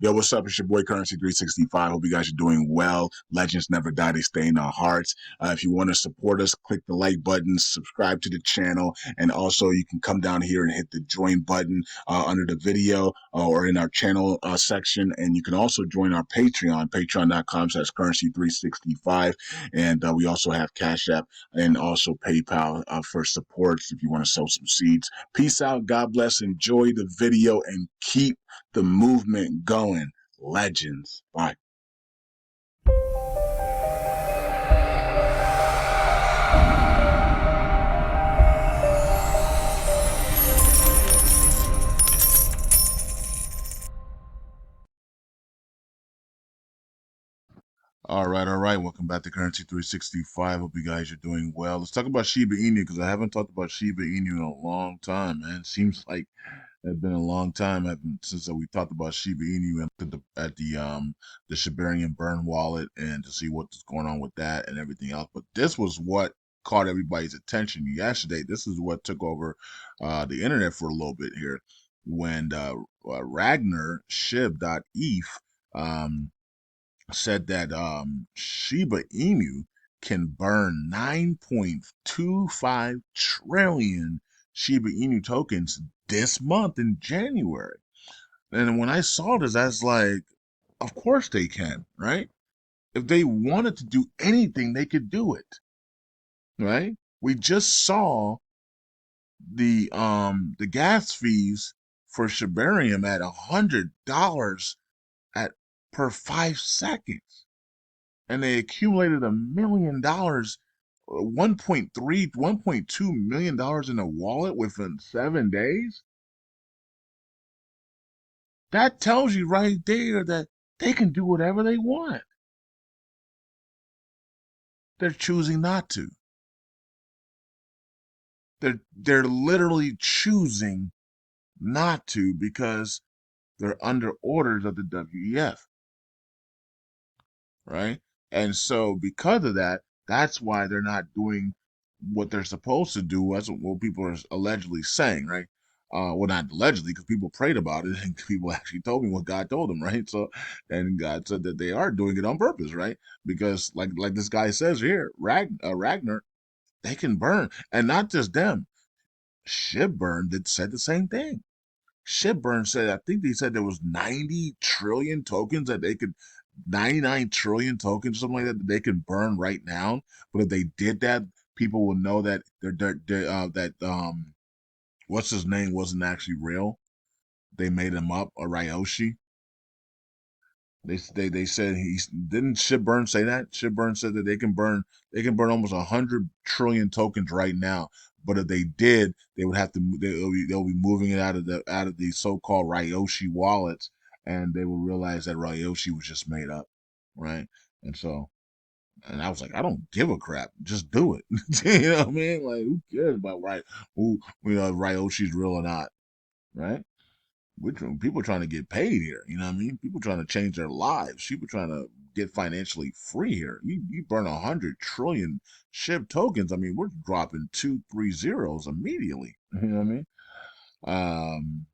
Yo, what's up? It's your boy Currency 365. Hope you guys are doing well. Legends never die, they stay in our hearts. If you want to support us, click the like button, subscribe to the channel, and also you can come down here and hit the join button under the video or in our channel section. And you can also join our Patreon, patreon.com/currency365. And we also have Cash App and also PayPal for supports if you want to sow some seeds. Peace out. God bless. Enjoy the video and keep the movement going. Legends. Bye. All right, all right. Welcome back to Currency 365. Hope you guys are doing well. Let's talk about Shiba Inu because I haven't talked about Shiba Inu in a long time, man. Seems like it's been a long time since we talked about Shiba Inu and the Shibarium burn wallet and to see what's going on with that and everything else. But this was what caught everybody's attention yesterday. This is what took over the internet for a little bit here when Ragnar Shib.eth said that Shiba Inu can burn 9.25 trillion Shiba Inu tokens this month in January. And when I saw this, I was like, of course they can, right? If they wanted to do anything, they could do it, right? We just saw the gas fees for Shibarium at $100 at per 5 seconds. And they accumulated $1 million, 1.2 million dollars in a wallet within 7 days. That tells you right there that they can do whatever they want. They're choosing not to. They're literally choosing not to because they're under orders of the WEF, right? And so because of that, that's why they're not doing what they're supposed to do. That's what people are allegedly saying, right? Well, not allegedly, because people prayed about it, and people actually told me what God told them, right? So, and God said that they are doing it on purpose, right? Because, like this guy says here, Ragnar, they can burn, and not just them. Shibburn did said the same thing. Shibburn said, I think they said there was 90 trillion tokens that they could 99 trillion tokens, something like that they can burn right now. But if they did that, people will know that what's his name wasn't actually real. They made him up, a Ryoshi. They said he didn't. Shibburn say that. Shibburn said that they can burn almost 100 trillion tokens right now. But if they did, they would have to they'll be moving it out of the so-called Ryoshi wallets, and they will realize that Ryoshi was just made up, right? And so, and I was like, I don't give a crap, just do it. You know what I mean? Like, who cares about if Ryoshi's real or not, right? People trying to get paid here. You know what I mean? People trying to change their lives. People trying to get financially free here. You burn 100 trillion SHIB tokens. I mean, we're dropping 2 3 zeros immediately. You know what I mean? Um,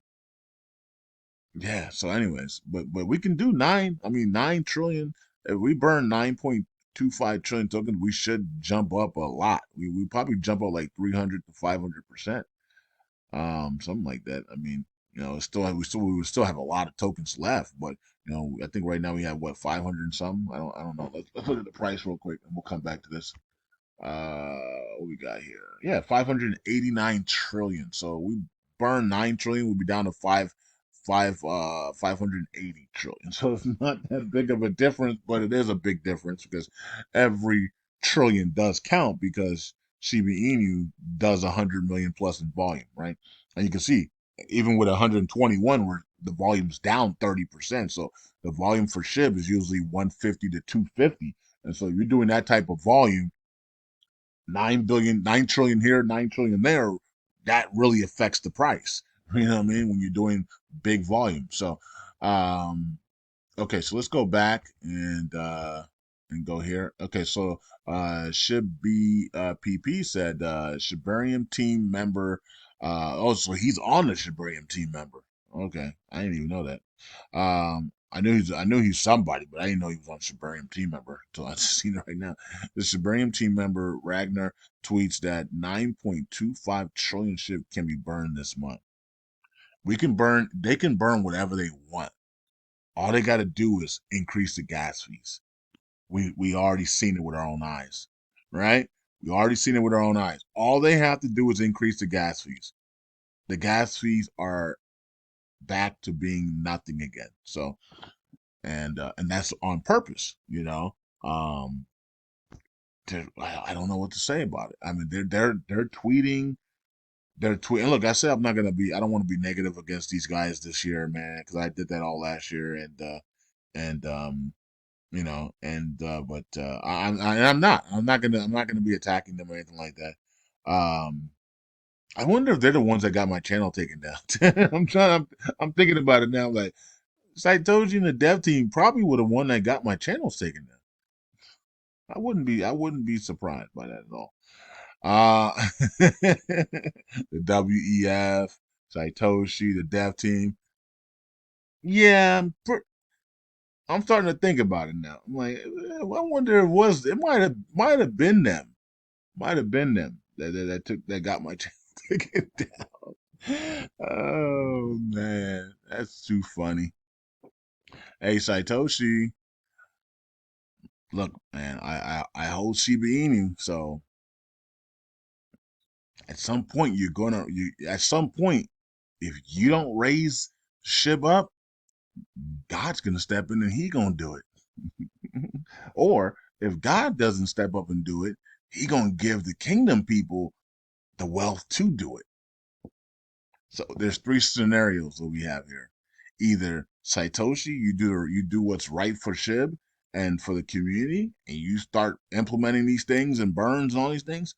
yeah. So, anyways, but we can do nine. I mean, 9 trillion. If we burn 9.25 trillion tokens, we should jump up a lot. We probably jump up like 300 to 500%, something like that. I mean, we would still have a lot of tokens left, but I think right now we have what 500 and something. I don't know. Let's look at the price real quick, and we'll come back to this. What we got here? Yeah, 589 trillion. So we burn 9 trillion, we'll be down to 580 trillion. So it's not that big of a difference, but it is a big difference because every trillion does count because Shiba Inu does 100 million plus in volume, right? And you can see even with 121, where the volume's down 30%. So the volume for SHIB is usually 150 to 250. And so you're doing that type of volume, 9 billion, 9 trillion here, 9 trillion there, that really affects the price. You know what I mean? When you're doing big volume. So, okay, so let's go back and go here. Okay, so Shib PP said Shibarium team member. So he's on the Shibarium team member. Okay, I didn't even know that. I knew he's somebody, but I didn't know he was on Shibarium team member until I seen it right now. The Shibarium team member Ragnar tweets that 9.25 trillion ship can be burned this month. They can burn whatever they want. All they got to do is increase the gas fees. We already seen it with our own eyes, right? We already seen it with our own eyes. All they have to do is increase the gas fees. The gas fees are back to being nothing again. So, and that's on purpose, you know. Um, I don't know what to say about it. I mean, they're tweeting. They're tweeting. Look, I said I'm not gonna be. I don't want to be negative against these guys this year, man, because I did that all last year, and you know, and but I'm not. I'm not gonna be attacking them or anything like that. I wonder if they're the ones that got my channel taken down. I'm thinking about it now. Like, Saitoji and the dev team probably would have one that got my channels taken down. I wouldn't be surprised by that at all. Uh the WEF, Saitoshi, the dev team. Yeah, I'm starting to think about it now. I'm like, I wonder if it might have been them. Might have been them that got my channel taken down. Oh man, that's too funny. Hey Saitoshi, look, man, I hold Shiba Inu, so at some point at some point if you don't raise Shib up, God's gonna step in and he gonna do it. Or if God doesn't step up and do it, he gonna give the kingdom people the wealth to do it. So there's three scenarios that we have here. Either Satoshi, you do what's right for Shib and for the community, and you start implementing these things and burns and all these things,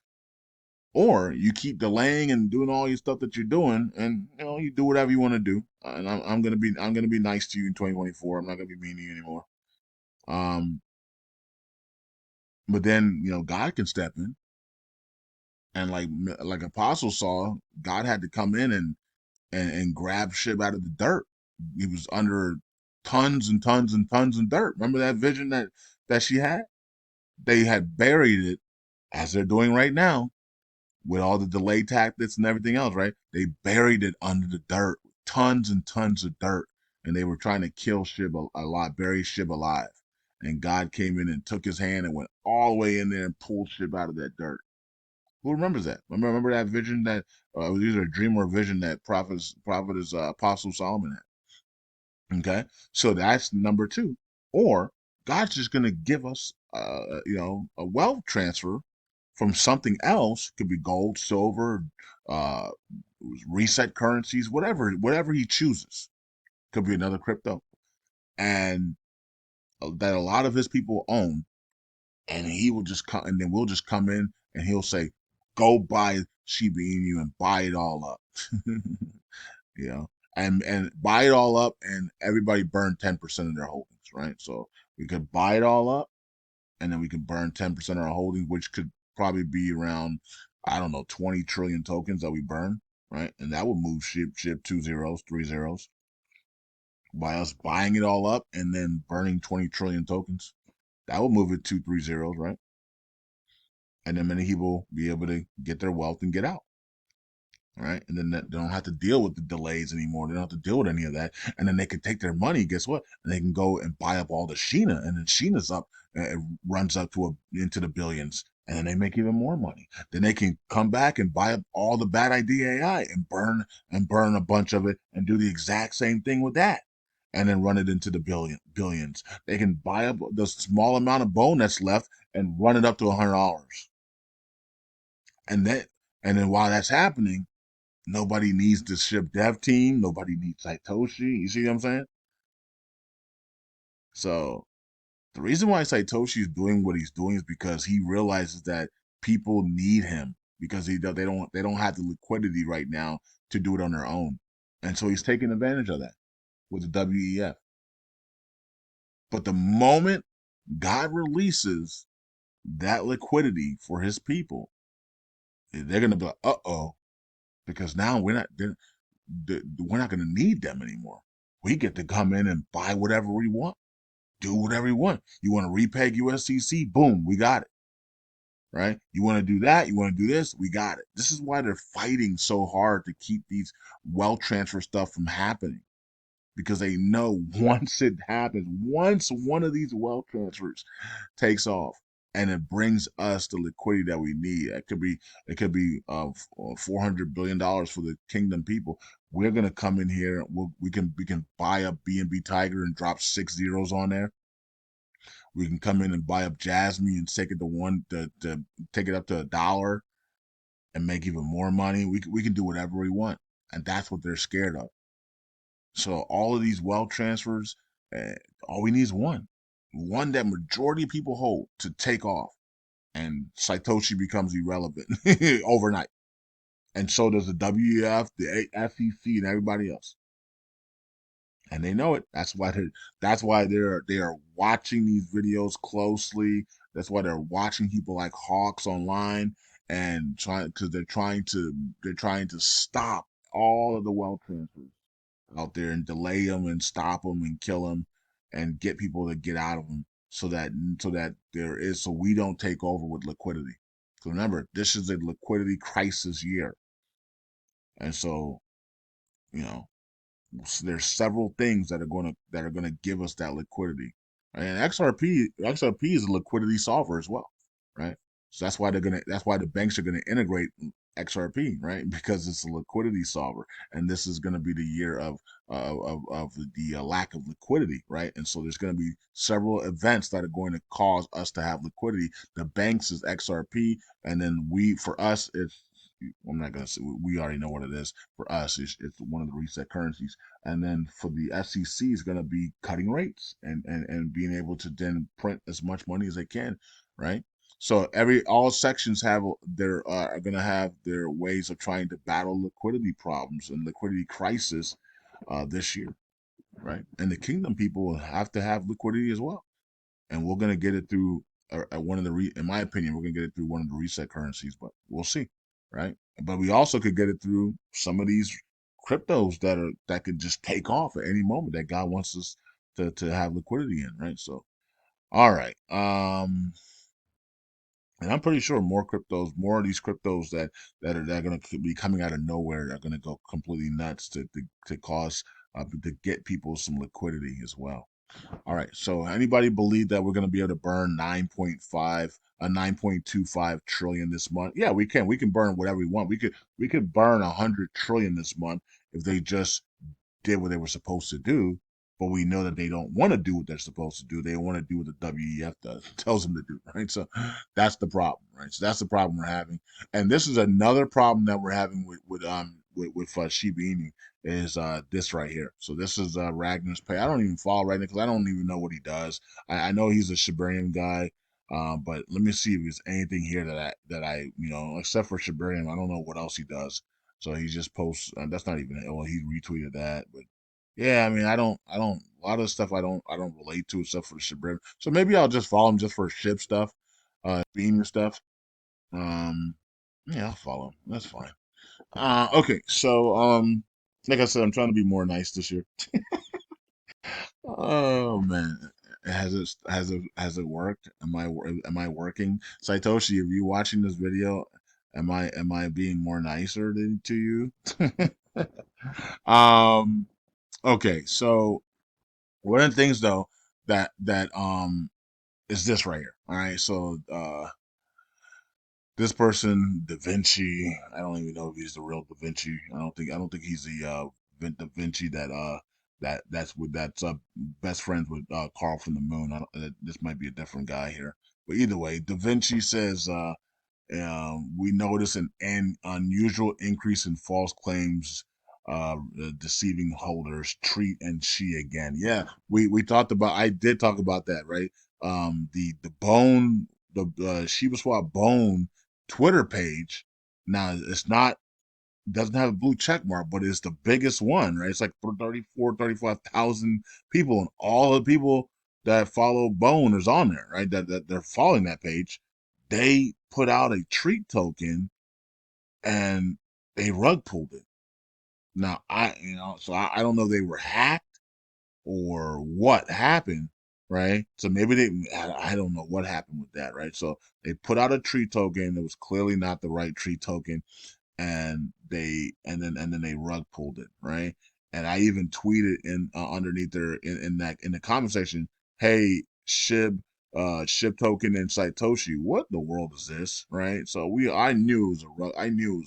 or you keep delaying and doing all your stuff that you're doing, and you know you do whatever you want to do. And I'm gonna be nice to you in 2024. I'm not gonna be mean to you anymore. Um, but then you know God can step in, and like Apostle saw, God had to come in and grab Shib out of the dirt. He was under tons and tons and tons of dirt. Remember that vision that she had? They had buried it as they're doing right now with all the delay tactics and everything else, right? They buried it under the dirt, tons and tons of dirt, and they were trying to kill Shib a lot, bury Shib alive. And God came in and took his hand and went all the way in there and pulled Shib out of that dirt. Who remembers that? Remember that vision that it was either a dream or a vision that prophet is Apostle Solomon had. Okay, so that's number two. Or God's just going to give us, you know, a wealth transfer from something else. Could be gold, silver, uh, reset currencies, whatever he chooses. Could be another crypto, and that a lot of his people own, and he will just come, and then we'll just come in, and he'll say, "Go buy Shiba Inu and buy it all up," you know, and buy it all up, and everybody burn 10% of their holdings, right? So we could buy it all up, and then we could burn 10% of our holdings, which could probably be around, I don't know, 20 trillion tokens that we burn, right? And that would move ship two zeros, three zeros by us buying it all up and then burning 20 trillion tokens. That would move it two, three zeros, right? And then many people will be able to get their wealth and get out. Right. And then they don't have to deal with the delays anymore. They don't have to deal with any of that. And then they can take their money. Guess what? And they can go and buy up all the Sheena. And then Sheena's up, it runs up to into the billions. And then they make even more money. Then they can come back and buy up all the bad idea AI and burn a bunch of it and do the exact same thing with that. And then run it into the billions. They can buy up the small amount of bone that's left and run it up to $100. And then while that's happening, nobody needs the ship dev team. Nobody needs Satoshi. You see what I'm saying? So the reason why Satoshi is doing what he's doing is because he realizes that people need him because they don't have the liquidity right now to do it on their own, and so he's taking advantage of that with the WEF. But the moment God releases that liquidity for his people, they're gonna be like, uh oh, because now we're not going to need them anymore. We get to come in and buy whatever we want, do whatever we want. You want to repeg USDC? Boom, we got it. Right? You want to do that? You want to do this? We got it. This is why they're fighting so hard to keep these wealth transfer stuff from happening, because they know once it happens, once one of these wealth transfers takes off and it brings us the liquidity that we need. It could be $400 billion for the kingdom people. We're gonna come in here. We can buy up BNB Tiger and drop 6 zeros on there. We can come in and buy up Jasmine and take it to take it up to $1 and make even more money. We can do whatever we want, and that's what they're scared of. So all of these wealth transfers, uh, all we need is one that majority of people hold to take off, and Satoshi becomes irrelevant overnight. And so does the WEF, the SEC, and everybody else. And they know it. That's why they are watching these videos closely. That's why they're watching people like Hawks online and trying because they're trying to stop all of the wealth transfers out there and delay them and stop them and kill them and get people to get out of them so we don't take over with liquidity. So remember, this is a liquidity crisis year, and so you know there's several things that are going to give us that liquidity. And XRP is a liquidity solver as well, right? So that's why the banks are gonna integrate XRP, right? Because it's a liquidity solver, and this is going to be the year of the lack of liquidity, right? And so there's going to be several events that are going to cause us to have liquidity. The banks is XRP, and then for us, it's I'm not going to say we already know what it is. For us, it's one of the reset currencies, and then for the SEC is going to be cutting rates and being able to then print as much money as they can, right? So all sections are going to have their ways of trying to battle liquidity problems and liquidity crisis this year, right? And the kingdom people will have to have liquidity as well, and we're going to get it through in my opinion, we're going to get it through one of the reset currencies, but we'll see, right? But we also could get it through some of these cryptos that could just take off at any moment that God wants us to have liquidity in, right? So, all right. And I'm pretty sure more of these cryptos that are going to be coming out of nowhere are going to go completely nuts to cause to get people some liquidity as well. All right. So anybody believe that we're going to be able to burn 9.25 trillion this month? Yeah, we can. We can burn whatever we want. We could burn 100 trillion this month if they just did what they were supposed to do, but we know that they don't want to do what they're supposed to do. They want to do what the WEF tells them to do, right? So that's the problem, right? So that's the problem we're having, and this is another problem that we're having with Shiba Inu is this right here. So this is Ragnar's pay. I don't even follow Ragnar because I don't even know what he does. I know he's a Shibarium guy. But let me see if there's anything here that I except for Shibarium, I don't know what else he does. So he just posts. That's not even. Well, he retweeted that, but yeah, I mean, I don't. A lot of the stuff I don't relate to except for the Shibarium. So maybe I'll just follow him just for ship stuff, beam and stuff. Um, yeah, I'll follow him. That's fine. Okay, so like I said, I'm trying to be more nice this year. Oh man, has it worked? Am I working? Saitoshi, if you watching this video, am I being more nicer to you? um. Okay, so one of the things though that is this right here. All right, so this person, Da Vinci. I don't even know if he's the real Da Vinci. I don't think he's the Da Vinci that's best friends with Carl from the Moon. This might be a different guy here, but either way, Da Vinci says we notice an unusual increase in false claims, deceiving holders. Treat and she again. Yeah, we talked about. I did talk about that, right? The bone, the Shiba Swap bone Twitter page. Now it's not doesn't have a blue check mark, but it's the biggest one, right? It's like 35,000 people, and all the people that follow Bone is on there, right? That they're following that page. They put out a treat token and they rug pulled it. Now so I don't know if they were hacked. or what happened, right? So maybe I don't know what happened with that, right? So they put out a tree token that was clearly not the right tree token, and then they rug pulled it, right? And I even tweeted in underneath there in the comment section, hey Shib token and Satoshi, what in the world is this, right? So I knew it was I knew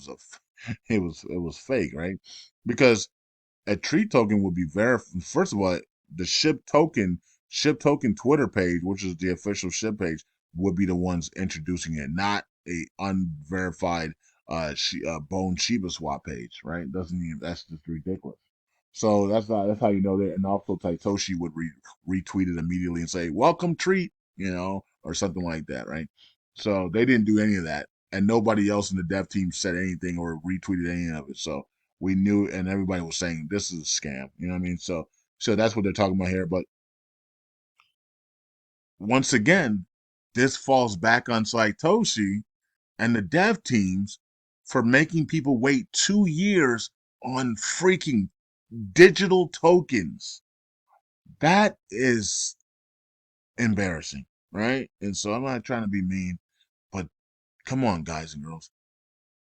it was it was fake, right? Because a tree token would be verified. First of all, the ship token Twitter page, which is the official ship page, would be the ones introducing it, not a unverified Bone Shiba swap page, right? Doesn't even That's just ridiculous. So that's how you know that. And also Taitoshi would retweet it immediately and say, "Welcome treat," or something like that, right? So they didn't do any of that, and nobody else in the dev team said anything or retweeted any of it. So we knew, and everybody was saying this is a scam. You know what I mean? So that's what they're talking about here. But once again, this falls back on Satoshi and the dev teams for making people wait 2 years on freaking digital tokens. That is embarrassing, right? And so I'm not trying to be mean, but come on, guys and girls.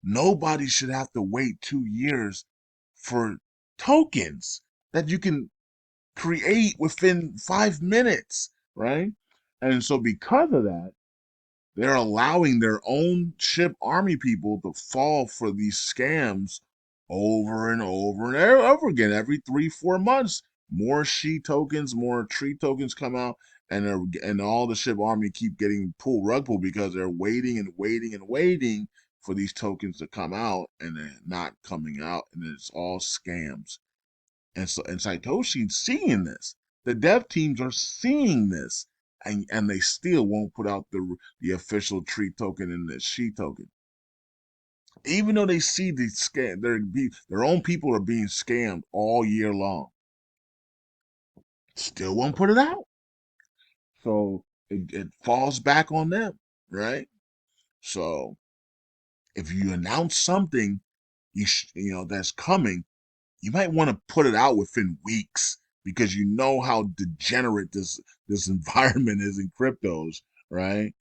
Nobody should have to wait 2 years for tokens that you can create within 5 minutes, right? And so because of that, they're allowing their own ship army people to fall for these scams over and over and over again. Every 3, 4 months, more she tokens, more tree tokens come out, and all the ship army keep getting rug pull because they're waiting and waiting and waiting for these tokens to come out, and they're not coming out, and it's all scams. And Satoshi's seeing this. The dev teams are seeing this, and they still won't put out the official tree token and the she token, even though they see the scam. Their own people are being scammed all year long. Still won't put it out. So it falls back on them, right? So if you announce something that's coming, you might want to put it out within weeks because you know how degenerate this environment is in cryptos, right?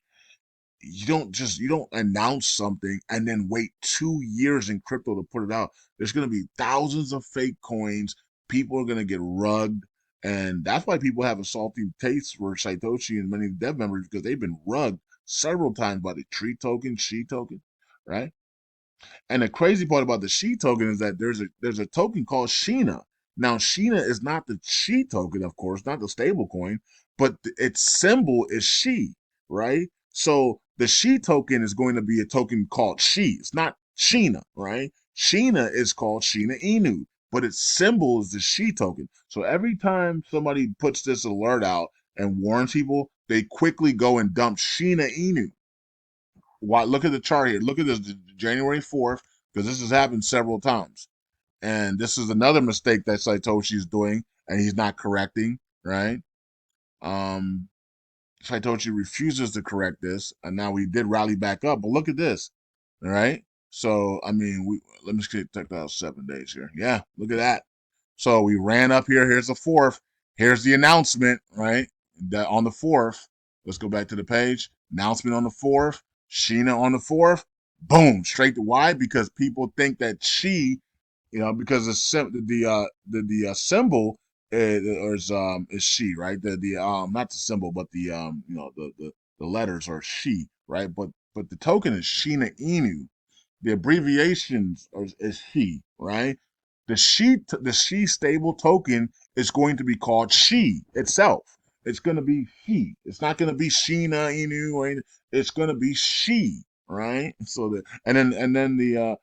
You don't announce something and then wait 2 years in crypto to put it out. There's going to be thousands of fake coins. People are going to get rugged, and that's why people have a salty taste for Satoshi and many dev members because they've been rugged several times by the tree token, she token, right? And the crazy part about the she token is that there's a token called Sheena. Now Sheena is not the she token, of course, not the stable coin, but its symbol is she, right? So the she token is going to be a token called she. It's not Sheena, right? Sheena is called Sheena Inu, but its symbol is the she token. So every time somebody puts this alert out and warns people, they quickly go and dump Sheena Inu. Why? Look at the chart here. Look at this, January 4th, because this has happened several times, and this is another mistake that Satoshi is doing, and he's not correcting. Right? Um, Satoshi refuses to correct this, and now we did rally back up. But look at this. All right. So I mean, let me check out 7 days here. Yeah, look at that. So we ran up here. Here's the fourth. Here's the announcement, right? That on the fourth. Let's go back to the page. Announcement on the fourth. Sheena on the fourth. Boom, straight to why? Because people think that because the symbol is she, right? The not the symbol, but the letters are she, right? But the token is Sheena Inu. The abbreviations is she, right? The she stable token is going to be called she itself. It's going to be she. It's not going to be Sheena Inu or anything. It's going to be she, right? So and then the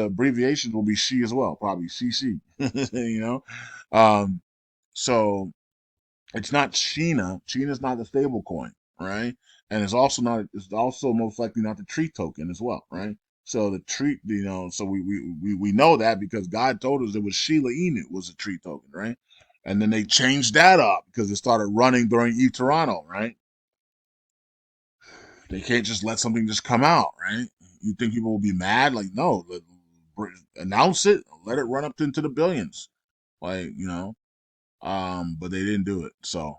abbreviations will be she as well, probably CC. you know, um, so it's not Sheena. Sheena's not the stable coin, right? And it's also not. It's also most likely not the tree token as well, right? So the tree, so we know that because God told us it was Sheila Inu was a tree token, right? And then they changed that up because it started running during E Toronto, right? They can't just let something just come out, right? You think people will be mad? Like, no, announce it, let it run up into the billions, like. But they didn't do it. So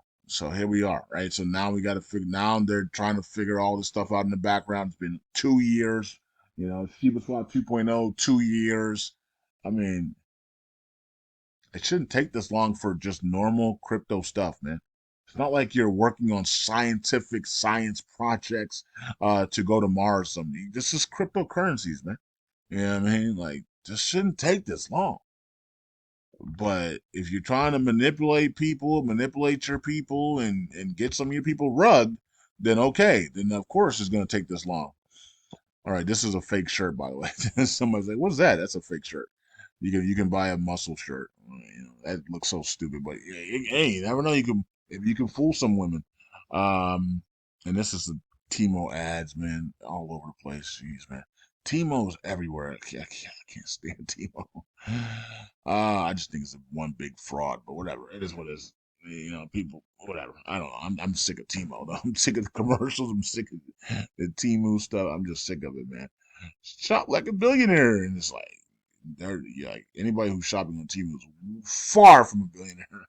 here we are, right? So now we got to figure. Now they're trying to figure all this stuff out in the background. It's been 2 years. Shiba Swap 2.0, 2 years. I mean, it shouldn't take this long for just normal crypto stuff, man. It's not like you're working on scientific science projects to go to Mars. Something. This is cryptocurrencies, man. You know what I mean? Like, this shouldn't take this long. But if you're trying to manipulate your people, and get some of your people rugged, then okay. Then of course it's going to take this long. All right, this is a fake shirt, by the way. Somebody's like, "What's that?" That's a fake shirt. You can buy a muscle shirt. That looks so stupid, but hey, you never know. You can fool some women. Um, and this is the Timo ads, man, all over the place. Jeez, man, Timo's everywhere. I can't stand Timo. I just think it's one big fraud, but whatever. It is what it is. People, whatever. I don't know. I'm sick of Timo, though. I'm sick of the commercials. I'm sick of the Timu stuff. I'm just sick of it, man. Shop like a billionaire, and it's like, like anybody who's shopping on Temu is far from a billionaire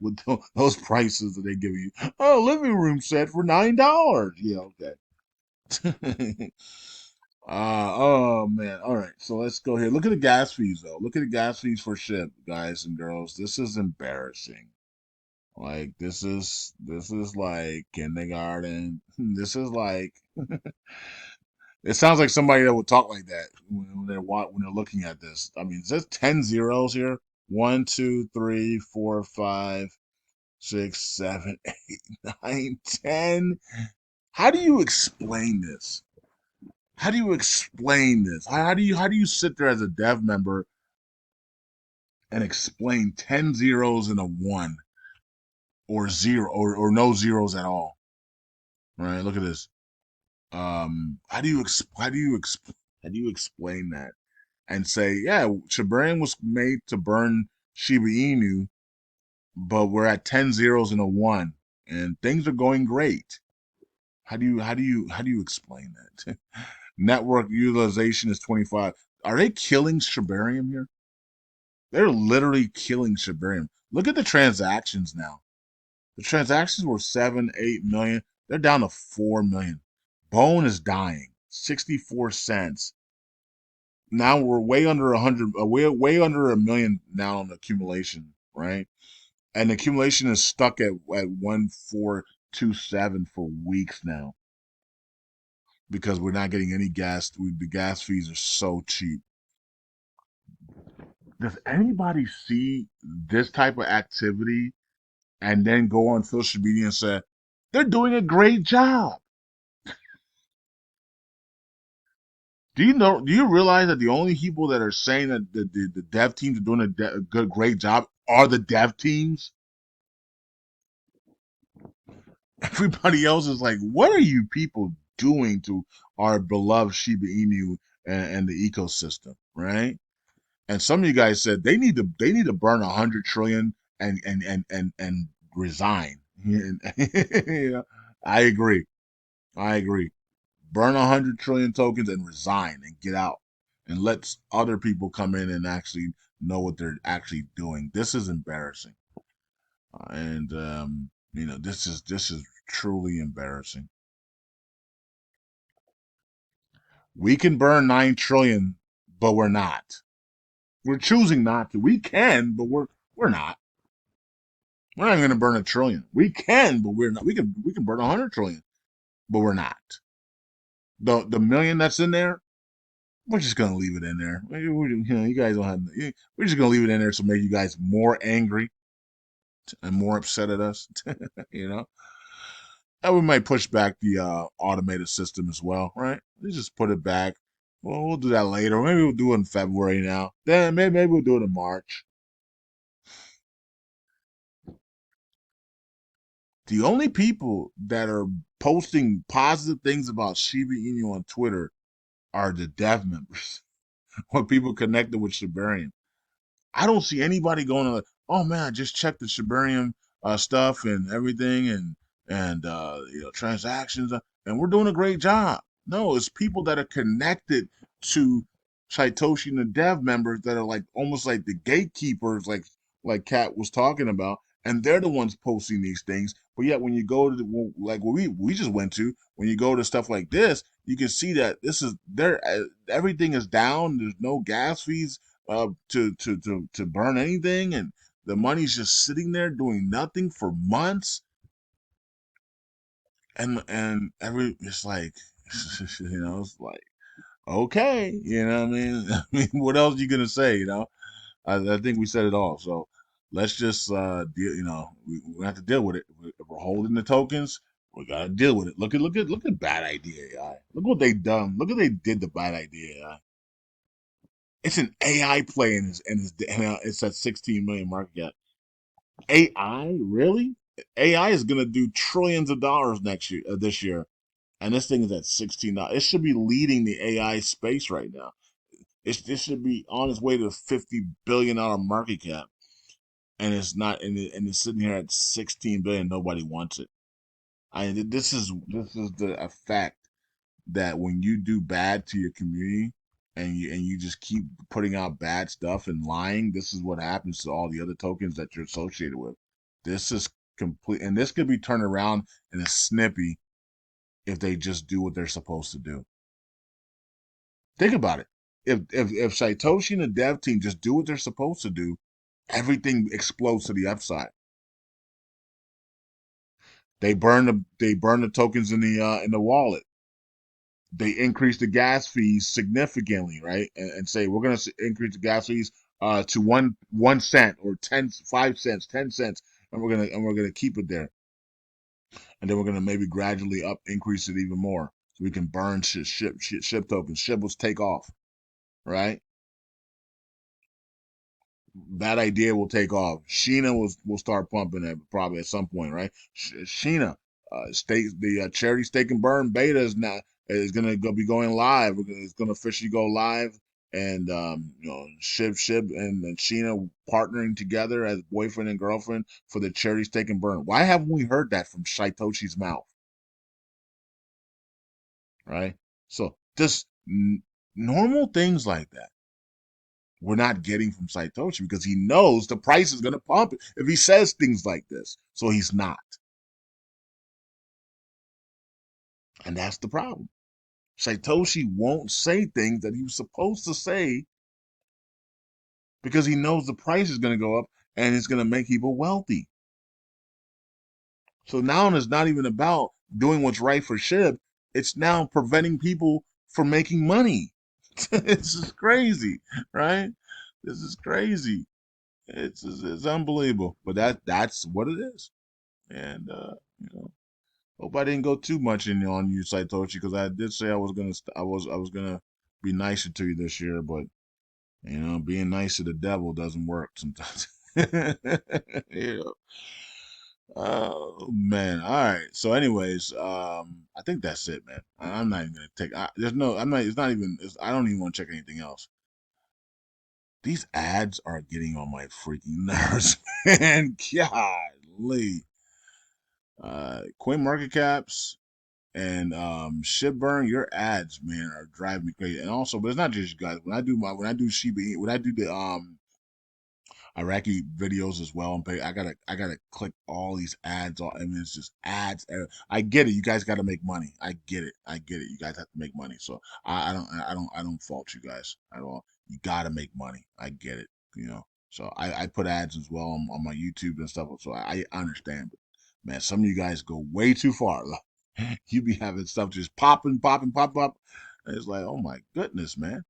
with those prices that they give you. Oh, living room set for $9. Yeah, okay. Oh man. All right. So let's go here. Look at the gas fees though. Look at the gas fees for ship, guys and girls. This is embarrassing. Like this is like kindergarten. This is like it sounds like somebody that would talk like that when they're looking at this. I mean, is there 10 zeros here? One, two, three, four, five, six, seven, 9, 10. How do you explain this? How do you explain this? How do you sit there as a dev member and explain 10 zeros and a one, or zero, or no zeros at all? Right? Look at this. How do you explain that and say, yeah, Shibarium was made to burn Shiba Inu, but we're at 10 zeros and a one, and things are going great. How do you explain that? Network utilization is 25. Are they killing Shibarium here? They're literally killing Shibarium. Look at the transactions now. The transactions were 7, 8 million. They're down to 4 million. Bone is dying. 64 cents. Now we're way under 100, way under a million now on accumulation, right? And accumulation is stuck at 1427 for weeks now because we're not getting any gas. The gas fees are so cheap. Does anybody see this type of activity and then go on social media and say they're doing a great job? Do you realize that the only people that are saying that the dev teams are doing a good great job are the dev teams? Everybody else is like, what are you people doing to our beloved Shiba Inu and the ecosystem, right? And some of you guys said they need to burn 100 trillion and resign. You know, I agree. I agree. Burn 100 trillion tokens and resign and get out, and let other people come in and actually know what they're actually doing. This is embarrassing, and this is truly embarrassing. We can burn 9 trillion, but we're not. We're choosing not to. We can, but we're not. We're not going to burn 1 trillion. We can, but we're not. We can burn 100 trillion, but we're not. The million that's in there, we're just gonna leave it in there. You guys don't have. We're just gonna leave it in there to make you guys more angry and more upset at us. you know, and we might push back the automated system as well, right? Let's just put it back. Well, we'll do that later. Maybe we'll do it in February now. Then maybe we'll do it in March. The only people that are posting positive things about Shiba Inu on Twitter are the dev members or people connected with Shibarium. I don't see anybody going to, like, oh man, I just checked the Shibarium stuff and everything, and transactions, and we're doing a great job. No, it's people that are connected to Satoshi and the dev members that are like almost like the gatekeepers, like Kat was talking about, and they're the ones posting these things. But yet, when you go to like what we just went to, when you go to stuff like this, you can see that this is there. Everything is down. There's no gas fees to burn anything, and the money's just sitting there doing nothing for months. And every it's like it's like okay, what I mean. I mean, what else are you gonna say? I think we said it all. So let's just deal. We have to deal with it. If we're holding the tokens, we gotta deal with it. Look at bad idea AI. Look what they done. Look what they did to bad idea AI. It's an AI play and it's at 16 million market cap. AI really? AI is gonna do trillions of dollars next year, this year, and this thing is at 16. It should be leading the AI space right now. It should be on its way to $50 billion market cap, and it's not, and it's sitting here at 16 billion. Nobody wants it. This is the effect that when you do bad to your community and you just keep putting out bad stuff and lying, this is what happens to all the other tokens that you're associated with. This is complete, and this could be turned around in a snippy if they just do what they're supposed to do. Think about it. If Satoshi and the dev team just do what they're supposed to do, everything explodes to the upside. They burn the tokens in the wallet. They increase the gas fees significantly, right? And say we're going to increase the gas fees to 1 cent or 5 cents, 10 cents, and we're gonna keep it there, and then we're gonna maybe gradually increase it even more, so we can burn ship tokens. Ship will take off, right? That idea will take off. Sheena will start pumping it probably at some point, right? Sheena, the charity stake and burn beta is gonna be going live. It's gonna officially go live, and Shib and Sheena partnering together as boyfriend and girlfriend for the charity stake and burn. Why haven't we heard that from Saitoshi's mouth, right? So just normal things like that we're not getting from Satoshi because he knows the price is going to pump if he says things like this. So he's not. And that's the problem. Satoshi won't say things that he was supposed to say because he knows the price is going to go up and it's going to make people wealthy. So now it's not even about doing what's right for SHIB. It's now preventing people from making money. This is crazy, right? This is crazy. It's unbelievable. But that's what it is. And you know, hope I didn't go too much in on you, Saitoshi, because I did say I was gonna be nicer to you this year, but being nice to the devil doesn't work sometimes. Yeah. Oh man. All right. So, anyways, I think that's it, man. I'm not even gonna take. There's no. I'm not. It's not even. I don't even want to check anything else. These ads are getting on my freaking nerves, man. Golly. Coin market caps and Shipburn, your ads, man, are driving me crazy. And also, but it's not just you guys. When I do Shiba, when I do the Iraqi videos as well, and I gotta click all these ads. I mean, it's just ads. I get it. You guys got to make money. I get it. I get it. You guys have to make money. So I don't fault you guys at all. You got to make money. I get it. So I put ads as well on my YouTube and stuff. So I understand. But man, some of you guys go way too far. You be having stuff just popping, popping, pop up. And it's like, oh my goodness, man.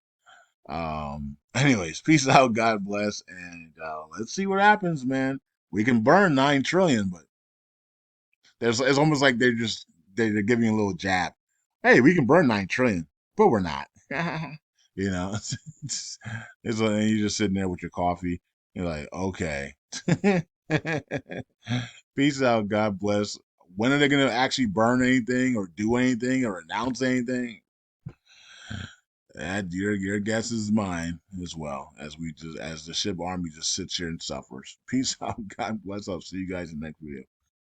Anyways, peace out, God bless, and let's see what happens, man. We can burn 9 trillion, but it's almost like they're giving you a little jab. Hey, we can burn 9 trillion, but we're not. you know, it's like you're just sitting there with your coffee. You're like, okay. Peace out, God bless. When are they gonna actually burn anything or do anything or announce anything? That your guess is mine as well as the ship army just sits here and suffers. Peace out. God bless. I'll see you guys in the next video.